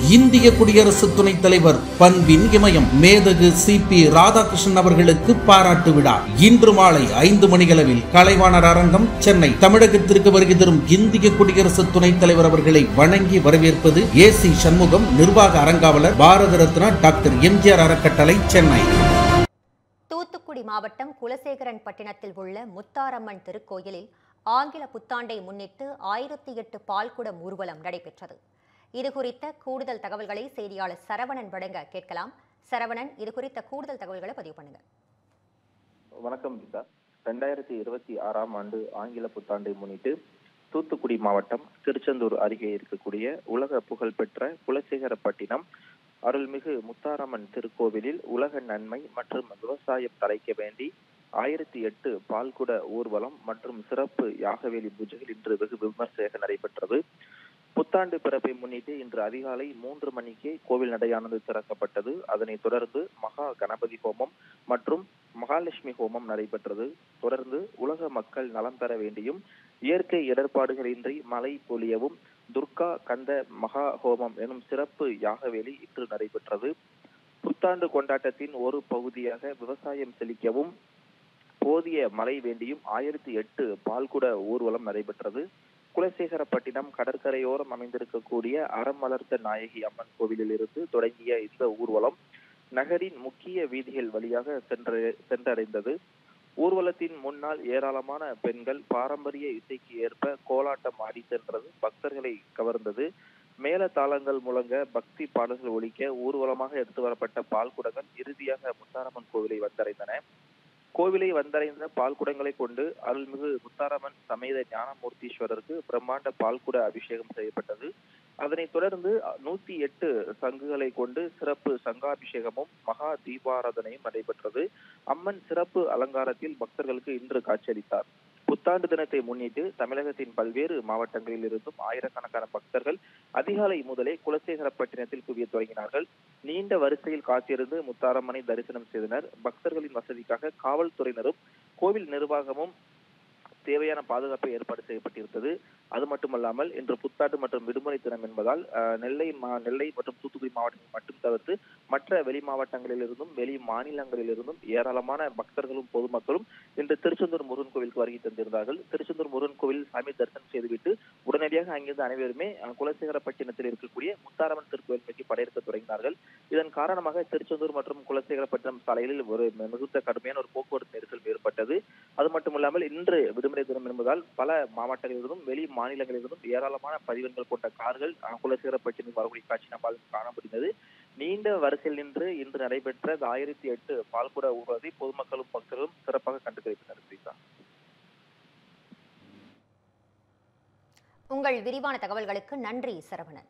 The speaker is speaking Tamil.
இந்திய குடியரசு துணைத் தலைவர் பண்பின் இமயம் மேதகு CP ராதாகிருஷ்ணன் அவர்களுக்கு பாராட்டு விழா இன்று மாலை 5 மணியளவில் கலைவாணர் அரங்கம், சென்னை. தமிழகத்திற்கு வருகை தரும் இந்திய குடியரசு துணைத் தலைவர் அவர்களை வணங்கி வரவேற்பது AC சண்முகம், நிர்வாக அரங்காவலர், பாரத ரத்னா டாக்டர் MGR அறக்கட்டளை, சென்னை. தூத்துக்குடி மாவட்டம் குலசேகரன்பட்டினத்தில் உள்ள முத்தாரம்மன் திருக்கோயிலில் ஆங்கில புத்தாண்டை முன்னிட்டு 1008 பால்குடம் ஊர்வலம் நடைபெற்றது. இதுகுறித்த கூடுதல் தகவல்களை செய்தியாளர் சரவணன் வழங்க கேட்கலாம். சரவணன், இதுகுறித்த கூடுதல் தகவல்களை பதிவு பண்ணுங்க. வணக்கம் கீதா. 2026ஆம் ஆண்டு ஆங்கில புத்தாண்டை முன்னிட்டு தூத்துக்குடி மாவட்டம் திருச்செந்தூர் அருகே இருக்கக்கூடிய உலக புகழ்பெற்ற குலசேகரப்பட்டினம் அருள்மிகு முத்தாரம்மன் திருக்கோவிலில் உலக நன்மை மற்றும் விவசாயம் தழைக்க வேண்டி 1008 பால்குட ஊர்வலம் மற்றும் சிறப்பு யாகவேலி பூஜைகள் இன்று வெகு விமர்சையாக நடைபெற்றது. புத்தாண்டு பிறப்பை முன்னிட்டு இன்று அதிகாலை 3 மணிக்கே கோவில் நடையானது திறக்கப்பட்டது. அதனைத் தொடர்ந்து மகா கணபதி ஹோமம் மற்றும் மகாலட்சுமி ஹோமம் நடைபெற்றது. தொடர்ந்து உலக மக்கள் நலம் பெற வேண்டியும் இயற்கை இடர்பாடுகளின்றி மழை பொழியவும் துர்கா கந்த மகா ஹோமம் எனும் சிறப்பு யாகவேலி இன்று நடைபெற்றது. புத்தாண்டு கொண்டாட்டத்தின் ஒரு பகுதியாக விவசாயம் செழிக்கவும் போதிய மழை வேண்டியும் 1008 பால்குட ஊர்வலம் நடைபெற்றது. குலசேகரப்பட்டினம் கடற்கரையோரம் அமைந்திருக்கக்கூடிய அறம் வளர்த்த நாயகி அம்மன் கோவிலில் இருந்து தொடங்கிய இந்த ஊர்வலம் நகரின் முக்கிய வீதிகள் வழியாக சென்றடைந்தது. ஊர்வலத்தின் முன்னால் ஏராளமான பெண்கள் பாரம்பரிய இசைக்கு ஏற்ப கோலாட்டம் ஆடி சென்றது பக்தர்களை கவர்ந்தது. மேல தாளங்கள் முழங்க பக்தி பாடல்கள் ஒலிக்க ஊர்வலமாக எடுத்து வரப்பட்ட பால்குடங்கள் இறுதியாக முத்தாரம்மன் கோவிலை வந்தடைந்தன. கோவிலை வந்தடைந்த பால்குடங்களை கொண்டு அருள்மிகு முத்தாரம்மன் சமேத ஞானமூர்த்தீஸ்வரருக்கு பிரம்மாண்ட பால்குட அபிஷேகம் செய்யப்பட்டது. அதனைத் தொடர்ந்து 108 சங்குகளை கொண்டு சிறப்பு சங்காபிஷேகமும் மகா தீபாராதனையும் நடைபெற்றது. அம்மன் சிறப்பு அலங்காரத்தில் பக்தர்களுக்கு இன்று காட்சியளித்தார். புத்தாண்டு தினத்தை முன்னிட்டு தமிழகத்தின் பல்வேறு மாவட்டங்களில் இருந்தும் ஆயிரக்கணக்கான பக்தர்கள் அதிகாலை முதலே குலசேகரப்பட்டினத்தில் குவிய தொடங்கினார்கள். நீண்ட வரிசையில் காத்திருந்து முத்தாரம்மனை தரிசனம் செய்தனர். பக்தர்களின் வசதிக்காக காவல்துறையினரும் கோவில் நிர்வாகமும் தேவையான பாதுகாப்பை ஏற்பாடு செய்யப்பட்டிருந்தது. அது மட்டுமல்லாமல் இன்று புத்தாண்டு மற்றும் விடுமுறை தினம் என்பதால் நெல்லை மற்றும் தூத்துக்குடி மாவட்டங்கள் மட்டும் தவிர்த்து மற்ற வெளி மாவட்டங்களிலிருந்தும் வெளி மாநிலங்களிலிருந்தும் ஏராளமான பக்தர்களும் பொதுமக்களும் இன்று திருச்செந்தூர் முருகன் கோவிலுக்கு வருகை தந்திருந்தார்கள். திருச்செந்தூர் முருகன் கோவில் சாமி தரிசனம் செய்துவிட்டு உடனடியாக அங்கிருந்து அனைவருமே குலசேகரப்பட்டினத்தில் இருக்கக்கூடிய முத்தாரம்மன் திருக்கோவில் நோக்கி படையெடுக்க தொடங்கினார்கள். இதன் காரணமாக திருச்செந்தூர் மற்றும் குலசேகரப்பட்டினம் சாலைகளில் ஒரு மிகுந்த கடுமையான ஒரு போக்குவரத்து நெரிசல் ஏற்பட்டது. அது மட்டுமல்லாமல் இன்று விடுமுறை தினம் என்பதால் பல மாவட்டங்களிலிருந்தும் வெளி மாநிலங்களிலிருந்தும் ஏராளமான பதிவெண்கள் கொண்ட கார்கள் குலசேகரப்பட்டினம் வரக்கூடிய காட்சி நம்மால் காண முடிந்தது. நீண்ட வரிசையில் நின்று இன்று நடைபெற்ற 1008 பால்குட ஊர்வலத்தை பொதுமக்களும் பக்தர்களும் சிறப்பாக கண்டுகளித்தனர். உங்கள் விரிவான தகவல்களுக்கு நன்றி சரவணன்.